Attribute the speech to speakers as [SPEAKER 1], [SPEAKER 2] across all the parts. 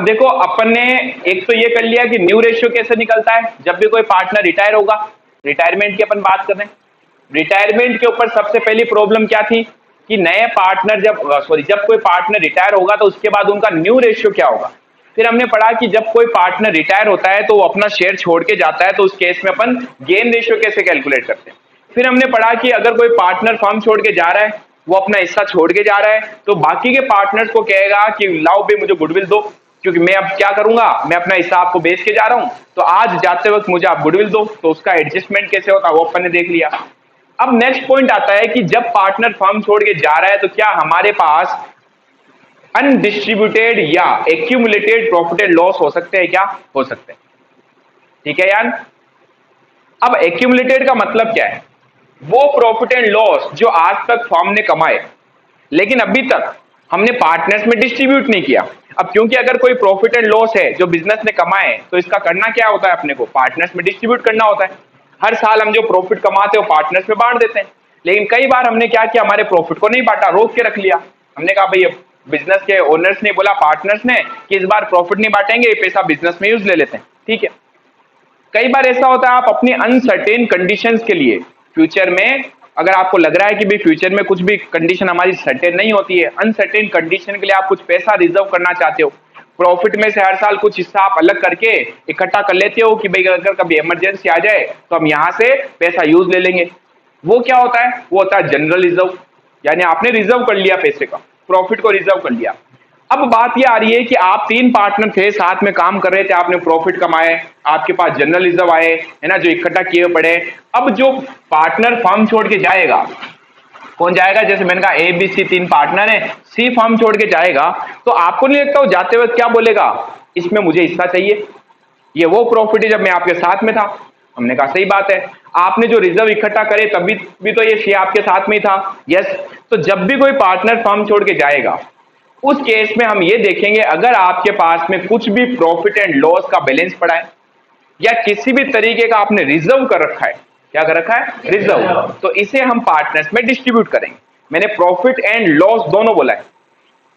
[SPEAKER 1] अब देखो अपन ने एक तो ये कर लिया कि न्यू रेशियो कैसे निकलता है जब भी कोई पार्टनर रिटायर होगा। रिटायरमेंट की अपन बात कर रहे हैं। रिटायरमेंट के ऊपर सबसे पहली प्रॉब्लम क्या थी कि नए पार्टनर जब कोई पार्टनर रिटायर होगा तो उसके बाद उनका न्यू रेशियो क्या होगा। फिर हमने पढ़ा कि जब कोई पार्टनर रिटायर होता है तो वो अपना शेयर छोड़ के जाता है, तो उस केस में अपन गेन रेशियो कैसे कैलकुलेट करते हैं। फिर हमने पढ़ा कि अगर कोई पार्टनर फर्म छोड़ के जा रहा है, वो अपना हिस्सा छोड़ के जा रहा है, तो बाकी के पार्टनर्स को कहेगा कि लाओ भाई मुझे गुडविल दो, क्योंकि मैं अब क्या करूंगा, मैं अपना हिस्सा आपको बेच के जा रहा हूं, तो आज जाते वक्त मुझे आप गुडविल दो। तो उसका एडजस्टमेंट कैसे होता है वो अपन ने देख लिया। अब नेक्स्ट पॉइंट आता है कि जब पार्टनर फर्म छोड़ के जा रहा है तो क्या हमारे पास अनडिस्ट्रीब्यूटेड या एक्यूमुलेटेड प्रॉफिट एंड लॉस हो सकते हैं? क्या हो सकते हैं? ठीक है यार। अब एक्यूमुलेटेड का मतलब क्या है? वो प्रॉफिट एंड लॉस जो आज तक फर्म ने कमाए लेकिन अभी तक हमने पार्टनर्स में डिस्ट्रीब्यूट नहीं किया। अब क्योंकि अगर कोई प्रॉफिट एंड लॉस है जो बिजनेस ने कमाए तो इसका करना क्या होता है, अपने को पार्टनर्स में डिस्ट्रीब्यूट करना होता है। हर साल हम जो प्रॉफिट कमाते हैं वो पार्टनर्स में बांट देते हैं। लेकिन कई बार हमने क्या किया, हमारे प्रॉफिट को नहीं बांटा, रोक के रख लिया। हमने कहा भाई बिजनेस के ओनर्स ने बोला पार्टनर्स ने कि इस बार प्रॉफिट नहीं बांटेंगे, ये पैसा बिजनेस में यूज ले लेते हैं। ठीक है। कई बार ऐसा होता है आप अपनी अनसर्टेन कंडीशंस के लिए फ्यूचर में, अगर आपको लग रहा है कि भाई फ्यूचर में कुछ भी कंडीशन हमारी सर्टेन नहीं होती है, अनसर्टेन कंडीशन के लिए आप कुछ पैसा रिजर्व करना चाहते हो, प्रॉफिट में से हर साल कुछ हिस्सा आप अलग करके इकट्ठा कर लेते हो कि भाई अगर कभी इमरजेंसी आ जाए तो हम यहां से पैसा यूज ले लेंगे। वो क्या होता है? वो होता है जनरल रिजर्व, यानी आपने रिजर्व कर लिया पैसे का, प्रॉफिट को रिजर्व कर लिया। अब बात ये आ रही है कि आप 3 पार्टनर थे, साथ में काम कर रहे थे, आपने प्रॉफिट कमाए, आपके पास जनरल रिजर्व आए, है ना, जो इकट्ठा किए पड़े। अब जो पार्टनर फर्म छोड़ के जाएगा, कौन जाएगा? जैसे मैंने कहा ए बी सी 3 पार्टनर है, सी फर्म छोड़ के जाएगा, तो आपको नहीं लगता वो जाते वक्त क्या बोलेगा, इसमें मुझे हिस्सा चाहिए, ये वो प्रॉफिट है जब मैं आपके साथ में था। हमने कहा सही बात है, आपने जो रिजर्व इकट्ठा करे तभी भी तो ये शेयर आपके साथ में ही था। यस। तो जब भी कोई पार्टनर फर्म छोड़ के जाएगा उस केस में हम ये देखेंगे, अगर आपके पास में कुछ भी प्रॉफिट एंड लॉस का बैलेंस पड़ा है या किसी भी तरीके का आपने रिजर्व कर रखा है, क्या कर रखा है? रिजर्व, तो इसे हम पार्टनर्स में डिस्ट्रीब्यूट करेंगे। मैंने प्रॉफिट एंड लॉस दोनों बोला है।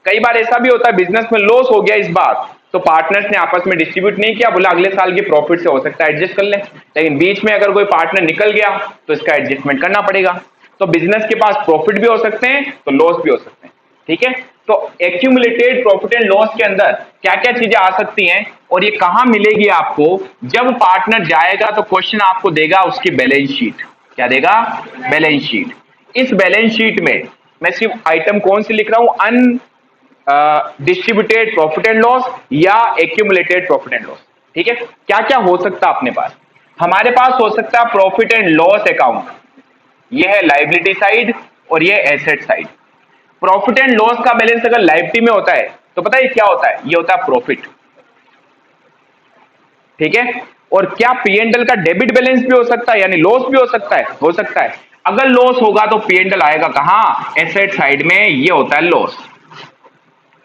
[SPEAKER 1] कई बार ऐसा भी होता है बिजनेस में लॉस हो गया इस बार, तो पार्टनर्स ने आपस में डिस्ट्रीब्यूट नहीं किया, बोला अगले साल के प्रॉफिट से हो सकता है एडजस्ट कर लें, लेकिन बीच में अगर कोई पार्टनर निकल गया तो इसका एडजस्टमेंट करना पड़ेगा। तो बिजनेस के पास प्रॉफिट भी हो सकते हैं तो लॉस भी हो सकते हैं। ठीक है। तो एक्यूमुलेटेड प्रॉफिट एंड लॉस के अंदर क्या क्या चीजें आ सकती हैं और ये कहां मिलेगी आपको? जब पार्टनर जाएगा तो क्वेश्चन आपको देगा उसकी बैलेंस शीट। क्या देगा? Balance sheet. इस बैलेंस शीट में मैं सिर्फ आइटम कौन सी लिख रहा हूं, अन डिस्ट्रीब्यूटेड प्रॉफिट एंड लॉस या एक्यूमुलेटेड प्रॉफिट एंड लॉस। ठीक है। क्या क्या हो सकता है अपने पास? हमारे पास हो सकता है प्रॉफिट एंड लॉस अकाउंट, ये है लाइबिलिटी साइड और ये asset side. Profit and loss का बैलेंस अगर लाइबिलिटी में होता है तो पता है क्या होता है? ये होता है प्रॉफिट। ठीक है। और क्या पी एंड एल का डेबिट बैलेंस भी हो सकता है, यानी लॉस भी हो सकता है? हो सकता है। अगर लॉस होगा तो पी एंड एल आएगा कहां? एसेट साइड में, ये होता है लॉस।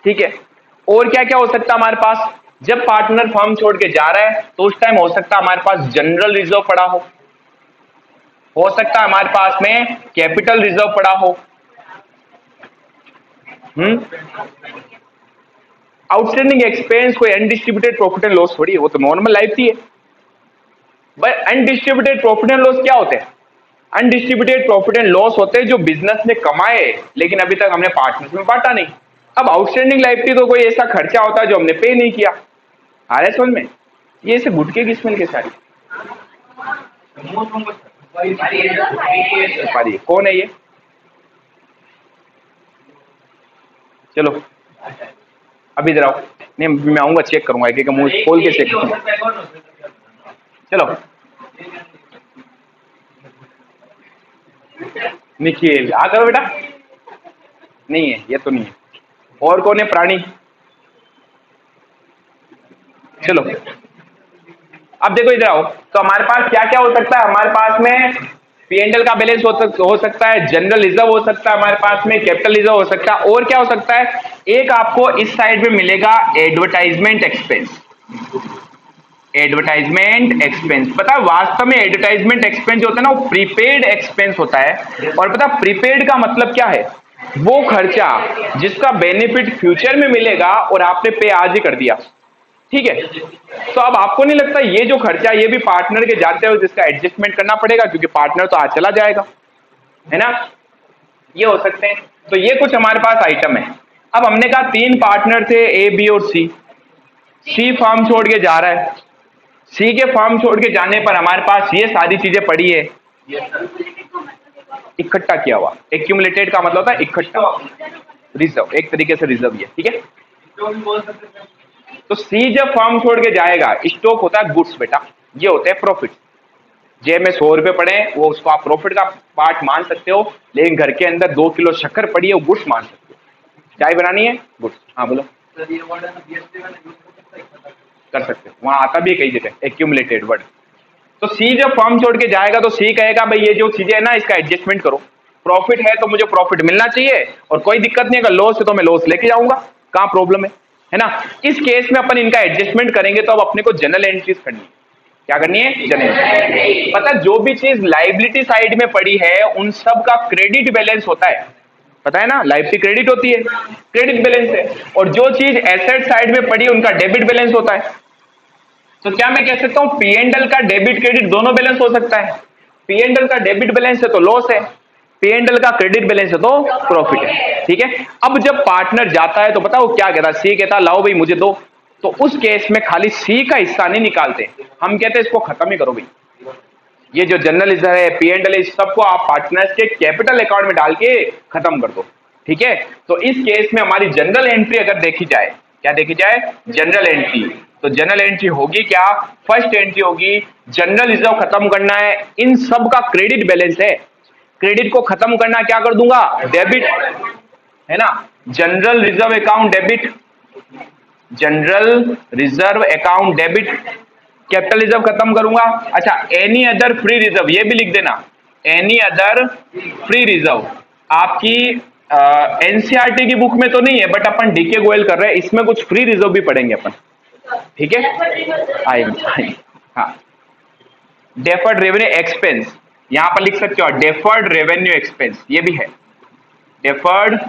[SPEAKER 1] ठीक है। और क्या क्या हो सकता है हमारे पास? जब पार्टनर फर्म छोड़ के जा रहा है तो उस टाइम हो सकता है हमारे पास जनरल रिजर्व पड़ा हो सकता है हमारे पास में कैपिटल रिजर्व पड़ा हो। आउटस्टैंडिंग एक्सपेंस कोई अनडिस्ट्रीब्यूटेड प्रॉफिट एंड लॉस थोड़ी है, वो तो नॉर्मल लाइफ थी है। But undistributed profit and loss क्या होते हैं? अनडिस्ट्रीब्यूटेड प्रॉफिट एंड लॉस होते हैं जो बिजनेस ने कमाए लेकिन अभी तक हमने पार्टनर्स में बांटा नहीं। अब आउटस्टैंडिंग लाइबिलिटी तो कोई ऐसा खर्चा होता है जो हमने पे नहीं किया। आ रहा है समझ में? ये ऐसे गुटके की स्मेल के सारी कौन है ये? चलो अभी इधर आओ। नहीं मैं आऊंगा, चेक करूंगा एक मुंह खोल के चेक करूंगा। चलो निखिल आ करो बेटा। नहीं है, ये तो नहीं है। और कौन है प्राणी? चलो अब देखो इधर आओ। तो हमारे पास क्या क्या हो सकता है? हमारे पास में पीएनएल का बैलेंस हो सकता है, जनरल रिजर्व हो सकता है, हमारे पास में कैपिटल रिजर्व हो सकता है। और क्या हो सकता है? एक आपको इस साइड में मिलेगा एडवर्टाइजमेंट एक्सपेंस। एडवर्टाइजमेंट एक्सपेंस, पता है वास्तव में एडवर्टाइजमेंट एक्सपेंस जो होता है ना वो प्रीपेड एक्सपेंस होता है। और पता प्रीपेड का मतलब क्या है? वो खर्चा जिसका बेनिफिट फ्यूचर में मिलेगा और आपने पे आज ही कर दिया। ठीक है। तो अब आपको नहीं लगता ये जो खर्चा ये भी पार्टनर के जाते हुए जिसका एडजस्टमेंट करना पड़ेगा, क्योंकि पार्टनर तो आज चला जाएगा, है ना। ये हो सकते हैं। तो ये कुछ हमारे पास आइटम है। अब हमने कहा 3 पार्टनर थे, ए बी और सी। सी फर्म छोड़ के जा रहा है। सी के फर्म छोड़ के जाने पर हमारे पास ये सारी चीजें पड़ी है, इकट्ठा किया हुआ। एक्यूमुलेटेड का मतलब होता है इकट्ठा, रिजर्व, एक तरीके से रिजर्व ये, ठीक है। तो सी जब फर्म छोड़ के जाएगा, स्टॉक होता है गुड्स बेटा, ये होते हैं प्रॉफिट। जेब में 100 रुपए पड़े हैं, वो उसको आप प्रॉफिट का पार्ट मान सकते हो, लेकिन घर के अंदर 2 किलो शक्कर पड़ी है, वो गुड्स मान सकते हो। चाय बनानी है, गुड्स। हाँ बोलो। कर सकते हो, वहां आता भी है कई जगह एक्यूमुलेटेड वर्ड। तो सी जब फर्म छोड़ के जाएगा तो सी कहेगा भाई ये जो चीजें है ना इसका एडजस्टमेंट करो, प्रॉफिट है तो मुझे प्रॉफिट मिलना चाहिए, और कोई दिक्कत नहीं, अगर लॉस है तो मैं लॉस लेके जाऊंगा, कहां प्रॉब्लम है ना। इस केस में अपन इनका एडजस्टमेंट करेंगे तो अब अपने को जनरल एंट्रीज करनी है। क्या करनी है? जनरल। पता जो भी चीज लाइबिलिटी साइड में पड़ी है उन सब का क्रेडिट बैलेंस होता है, पता है ना, लाइबिलिटी क्रेडिट होती है, क्रेडिट बैलेंस है। और जो चीज एसेट साइड में पड़ी है उनका डेबिट बैलेंस होता है। तो क्या मैं कह सकता हूं पी एंड एल का डेबिट क्रेडिट दोनों बैलेंस हो सकता है। पी एंड एल का डेबिट बैलेंस है तो लॉस है, पी एंड एल का क्रेडिट बैलेंस है तो प्रॉफिट है, ठीक है। अब जब पार्टनर जाता है तो पता वो क्या कहता है, सी कहता है लाओ भाई मुझे दो। तो उस केस में खाली सी का हिस्सा नहीं निकालते, हम कहते हैं इसको खत्म ही करो भाई, ये जो जनरल रिजर्व है, पी एंड एल, इस सबको आप पार्टनर्स के कैपिटल अकाउंट में डाल के खत्म कर दो, ठीक है। तो इस केस में हमारी जनरल एंट्री अगर देखी जाए, क्या देखी जाए? General entry. तो जनरल एंट्री होगी क्या? फर्स्ट एंट्री होगी जनरल रिजर्व खत्म करना है, इन सब का क्रेडिट बैलेंस है, क्रेडिट को खत्म करना, क्या कर दूंगा? डेबिट, है ना। General reserve account debit, general reserve account debit, capital reserve खत्म करूंगा। अच्छा, एनी अदर फ्री रिजर्व, ये भी लिख देना, एनी अदर फ्री रिजर्व। आपकी एनसीईआरटी की बुक में तो नहीं है, बट अपन डीके गोयल कर रहे हैं, इसमें कुछ फ्री रिजर्व भी पढ़ेंगे अपन, ठीक है। आएंगे, हाँ। डेफर्ड रेवेन्यू एक्सपेंस, यहां पर लिख सकते हो डेफर्ड रेवेन्यू एक्सपेंस, ये भी है डेफर्ड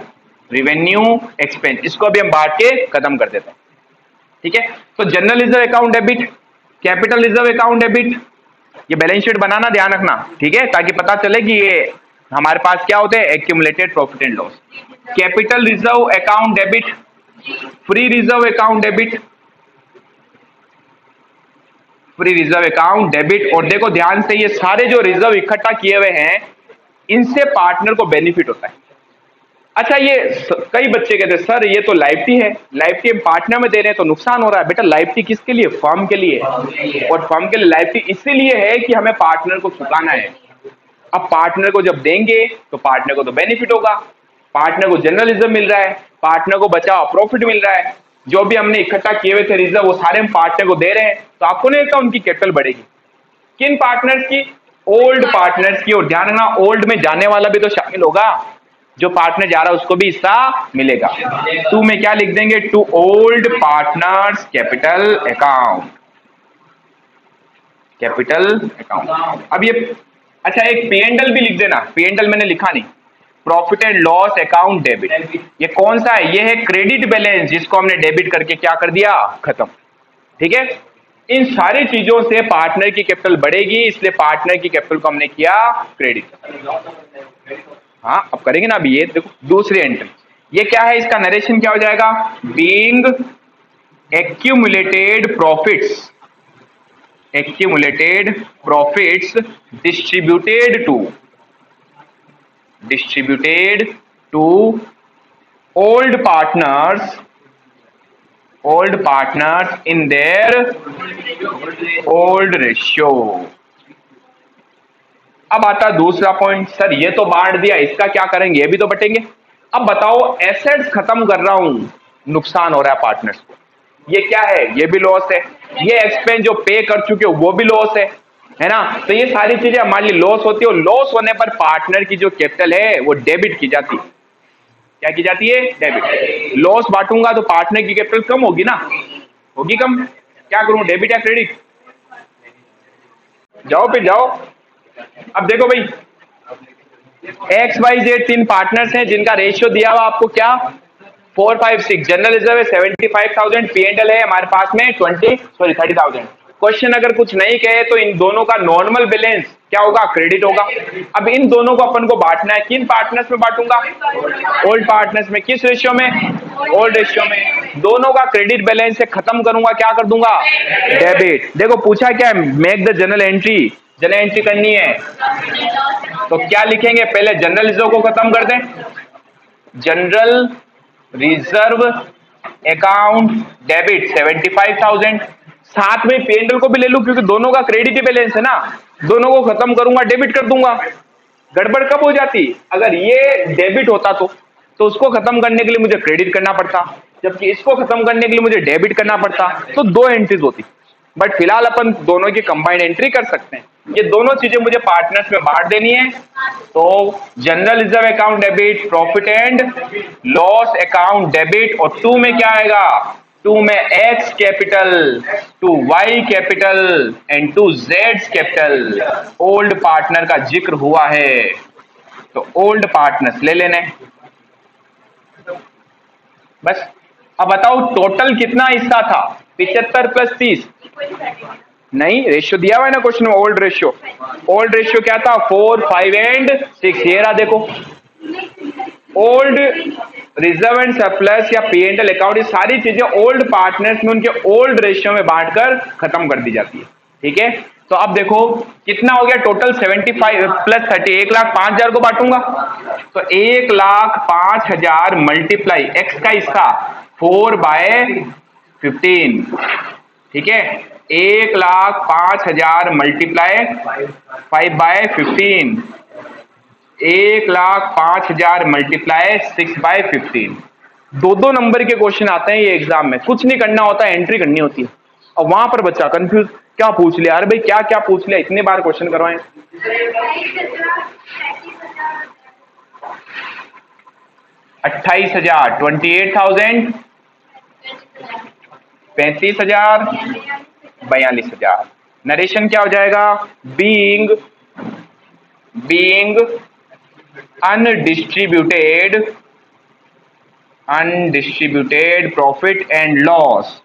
[SPEAKER 1] रेवेन्यू एक्सपेंस, इसको भी हम बांट के खत्म कर देते हैं, ठीक है। तो general reserve account debit, capital reserve account debit, ये बैलेंस शीट बनाना ध्यान रखना, ठीक है, ताकि पता चले कि ये हमारे पास क्या होते हैं, accumulated profit and loss. Capital reserve account debit, free reserve account debit, free reserve account debit. और देखो ध्यान से, ये सारे जो रिजर्व इकट्ठा किए हुए हैं इनसे पार्टनर को बेनिफिट होता है। अच्छा, ये कई बच्चे कहते हैं सर ये तो लाइबिलिटी है, लाइबिलिटी हम पार्टनर में दे रहे हैं तो नुकसान हो रहा है। बेटा लाइबिलिटी किसके लिए? फर्म के लिए, और फर्म के लिए लाइबिलिटी इसीलिए है कि हमें पार्टनर को चुकाना है। अब पार्टनर को जब देंगे तो पार्टनर को तो बेनिफिट होगा, पार्टनर को जनरल रिजर्व मिल रहा है, पार्टनर को बचा हुआ प्रॉफिट मिल रहा है, जो भी हमने इकट्ठा किए हुए थे रिजर्व वो सारे हम पार्टनर को दे रहे हैं, तो आपको नहीं लगता उनकी कैपिटल बढ़ेगी? किन पार्टनर्स की? ओल्ड पार्टनर्स की। और ध्यान रखना ओल्ड में जाने वाला भी तो शामिल होगा, जो पार्टनर जा रहा है उसको भी हिस्सा मिलेगा। टू में क्या लिख देंगे? To old partners capital account, capital account. अब ये अच्छा एक पी एंड एल भी लिख देना, पी एंड एल मैंने लिखा नहीं, profit and loss account debit. ये कौन सा है? ये है क्रेडिट बैलेंस, जिसको हमने डेबिट करके क्या कर दिया? खत्म, ठीक है। इन सारी चीजों से पार्टनर की कैपिटल बढ़ेगी, इसलिए पार्टनर की कैपिटल को हमने किया क्रेडिट। हाँ अब करेंगे ना, अभी ये देखो दूसरी एंट्री, ये क्या है? इसका नरेशन क्या हो जाएगा? Being accumulated profits, accumulated profits distributed to old partners in their old ratio। अब आता दूसरा पॉइंट, सर ये तो बांट दिया, इसका क्या करेंगे? ये भी तो बटेंगे। अब बताओ एसेट्स खत्म कर रहा हूं, नुकसान हो रहा है पार्टनर्स को, ये क्या है? ये भी लॉस है। ये एक्सपेंस जो पे कर चुके हो वो भी लॉस है ना। तो ये सारी चीजें हमारे लिए लॉस होती है, और लॉस होने पर पार्टनर की जो कैपिटल है वो डेबिट की जाती है। क्या की जाती है? डेबिट। लॉस बांटूंगा तो पार्टनर की कैपिटल कम होगी ना, होगी कम। क्या करूं, डेबिट या क्रेडिट? जाओ फिर जाओ। अब देखो भाई, XYZ 3 पार्टनर्स हैं जिनका रेशियो दिया हुआ आपको क्या? 456 जनरल रिजर्व है 75,000, P&L है हमारे पास में 30,000। क्वेश्चन अगर कुछ नहीं कहे तो इन दोनों का नॉर्मल बैलेंस क्या होगा, क्रेडिट होगा। अब इन दोनों को अपन को बांटना है, किन पार्टनर्स में बांटूंगा, ओल्ड पार्टनर्स में। किस रेशियो में, ओल्ड रेशियो में। दोनों का क्रेडिट बैलेंस से खत्म करूंगा, क्या कर दूंगा, डेबिट। देखो पूछा क्या है, make the general entry, general entry करनी है तो क्या लिखेंगे, पहले जनरल रिजर्व को खत्म कर दें, जनरल रिजर्व अकाउंट डेबिट 75,000, साथ में P&L को भी ले लूं क्योंकि दोनों का क्रेडिट ही बैलेंस है ना, दोनों को खत्म करूंगा, डेबिट कर दूंगा। गड़बड़ कब हो जाती, अगर ये डेबिट होता तो उसको खत्म करने के लिए मुझे क्रेडिट करना पड़ता, जबकि इसको खत्म करने के लिए मुझे डेबिट करना पड़ता, तो दो एंट्रीज होती। बट फिलहाल अपन दोनों की कंबाइंड एंट्री कर सकते हैं। ये दोनों चीजें मुझे पार्टनर्स में बांट देनी है, तो general reserve account debit, profit and loss account debit, और 2 में क्या आएगा, 2 में X capital, 2 Y capital and 2 Z capital. Old partner का जिक्र हुआ है तो ओल्ड पार्टनर्स ले लेने बस। अब बताओ टोटल कितना हिस्सा था, 75 प्लस 30, नहीं रेशियो दिया हुआ है ना क्वेश्चन में, ओल्ड रेशियो। ओल्ड रेशियो क्या था, 4, 5 एंड 6। ये रहा देखो, ओल्ड रिजर्व एंड सरप्लस या P&L अकाउंट, ये सारी चीजें ओल्ड पार्टनर्स में उनके ओल्ड रेशियो में बांटकर खत्म कर दी जाती है। ठीक है, तो अब देखो कितना हो गया टोटल, 75 प्लस 30, 1,05,000 को बांटूंगा तो 1,05,000 मल्टीप्लाई एक्स का हिस्सा 4/15। ठीक है, 1,05,000 मल्टीप्लाई 5/15, 1,05,000 मल्टीप्लाई 6/15। दो नंबर के क्वेश्चन आते हैं ये एग्जाम में, कुछ नहीं करना होता, एंट्री करनी होती है। और वहां पर बच्चा कंफ्यूज, क्या पूछ लिया, अरे भाई क्या क्या पूछ लिया, इतने बार क्वेश्चन करवाएं। 28,000, 28,000, 35,000, 42,000। नरेशन क्या हो जाएगा, being undistributed profit and loss,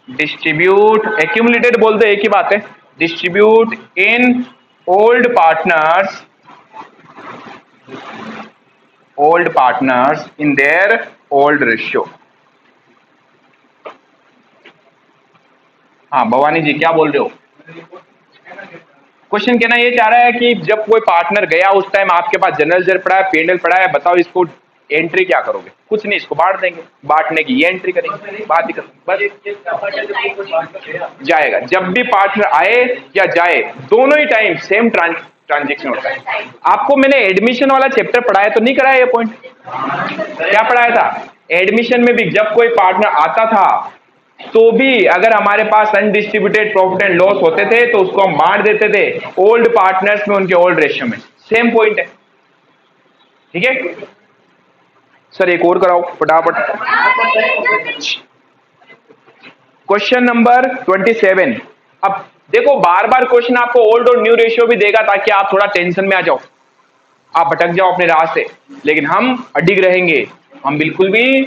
[SPEAKER 1] distribute, accumulated बोल दो एक ही बात है, distribute in old partners in their old ratio. हाँ भवानी जी क्या बोल रहे हो, क्वेश्चन कहना ये चाह रहा है कि जब कोई पार्टनर गया उस टाइम आपके पास जनरल रिजर्व पड़ा है, P&L पड़ा है, बताओ इसको एंट्री क्या करोगे, कुछ नहीं, इसको बांट देंगे, बांटने की ये एंट्री करेंगे, बात ही कर बस। जाएगा, जब भी पार्टनर आए या जाए दोनों ही टाइम सेम ट्रांजेक्शन होता है। आपको मैंने एडमिशन वाला चैप्टर पढ़ाया तो नहीं कराया, ये पॉइंट क्या पढ़ाया था, एडमिशन में भी जब कोई पार्टनर आता था तो भी अगर हमारे पास अनडिस्ट्रीब्यूटेड प्रॉफिट एंड लॉस होते थे तो उसको हम बांट देते थे ओल्ड पार्टनर्स में उनके ओल्ड रेशियो में, सेम पॉइंट है। ठीक है सर, एक और कराओ फटाफट। Question number 27। अब देखो बार बार क्वेश्चन आपको ओल्ड और न्यू रेशियो भी देगा ताकि आप थोड़ा टेंशन में आ जाओ, आप भटक जाओ अपने राह से, लेकिन हम अडिग रहेंगे, हम बिल्कुल भी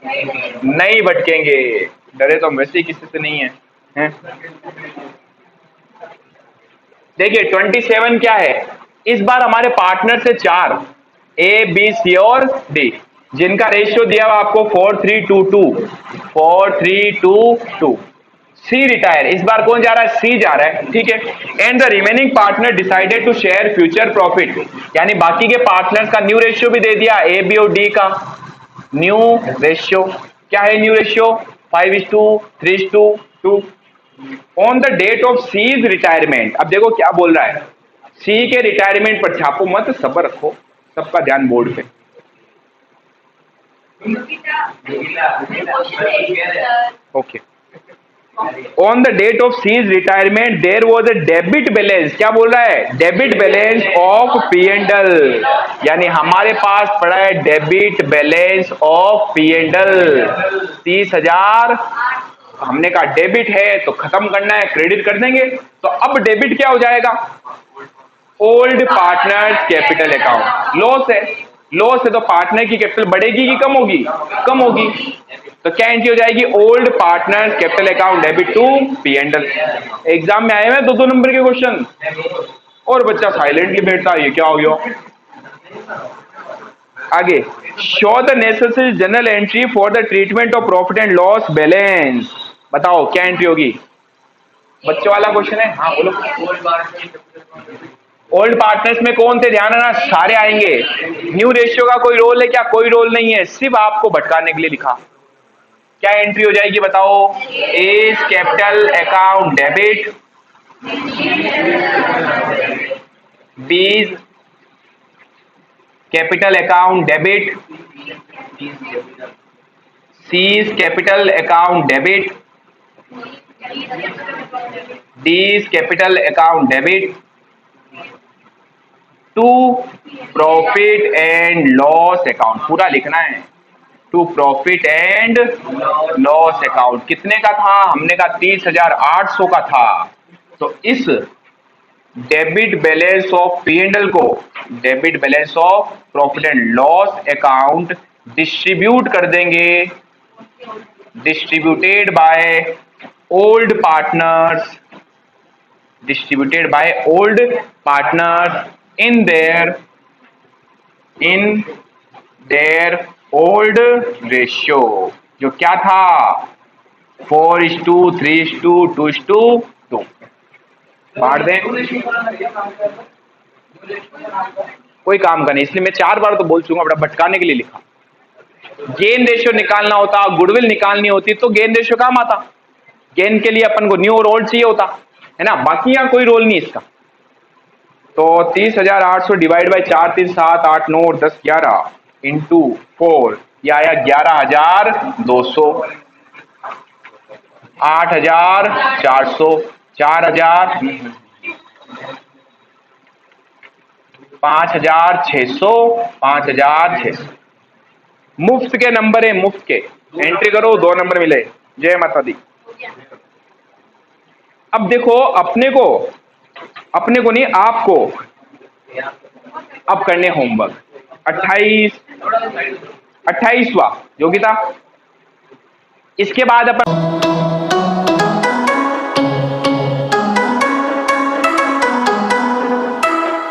[SPEAKER 1] नहीं भटकेंगे, डरे तो हम वैसे ही किसी से नहीं है, हैं? देखिए 27 क्या है, इस बार हमारे पार्टनर से 4, A, B, C और D, जिनका रेशियो दिया हुआ आपको 4:3:2। C रिटायर, इस बार कौन जा रहा है, C जा रहा है। ठीक है, and the remaining partner decided to share future profit, यानी बाकी के पार्टनर्स का न्यू रेशियो भी दे दिया, A, B और D का न्यू रेशियो क्या है, new ratio 5:3:2। On the date of C's retirement, अब देखो क्या बोल रहा है, सी के रिटायरमेंट पर छापो मत, सब्र रखो, सबका ध्यान बोर्ड पे। Okay, on the date of C's retirement there was a debit balance, क्या बोल रहा है, डेबिट बैलेंस ऑफ P&L, यानी हमारे पास पड़ा है डेबिट बैलेंस ऑफ P&L 30,000। हमने कहा डेबिट है तो खत्म करना है, क्रेडिट कर देंगे, तो अब डेबिट क्या हो जाएगा, old partners capital account. Loss है तो पार्टनर की कैपिटल बढ़ेगी कि कम होगी? कम होगी। तो क्या एंट्री हो जाएगी? Old partners capital account debit to P&L। Exam में आए हुए 2-2 नंबर के क्वेश्चन और बच्चा साइलेंटली बैठता है, ये क्या हो गया? आगे, show the necessary general entry for the treatment of profit and loss balance. बताओ क्या एंट्री होगी? बच्चों वाला क्वेश्चन है। हाँ बोलो। ओल्ड पार्टनर्स में कौन थे? ध्यान रखना, सारे आएंगे। न्यू रेशियो का कोई रोल है क्या? कोई रोल नहीं है, सिर्फ आपको भटकाने के लिए लिखा। क्या एंट्री हो जाएगी बताओ? A's capital account debit, B's capital account debit, C's capital account debit, D's capital account debit to profit and loss account. पूरा लिखना है, to profit and loss account. कितने का था? हमने कहा 30,800 का था। तो इस डेबिट बैलेंस ऑफ P&L को debit balance of profit and loss account distribute कर देंगे, distributed by old partners, distributed by old partners in their old ratio. जो क्या था? 4:3:2 2:2 बांट दें। कोई काम का नहीं, इसलिए मैं 4 बार तो बोल चुका, बड़ा भटकाने के लिए लिखा। गेन रेशियो निकालना होता, गुडविल निकालनी होती तो गेन रेशियो काम आता। गेन के लिए अपन को न्यू और ओल्ड चाहिए होता है ना, बाकी यहां कोई रोल नहीं इसका। तो 30,800 डिवाइड बाई 4 3 7 8 9 10 11 इंटू 4, ये आया 11,200, 8,400, 4,000, 5,600, 5,600। मुफ्त के नंबर है, मुफ्त के। एंट्री करो, 2 नंबर मिले। जय माता दी। अब देखो, अपने को नहीं, आपको अब करने होमवर्क। 28वां योग्यता। इसके बाद अपन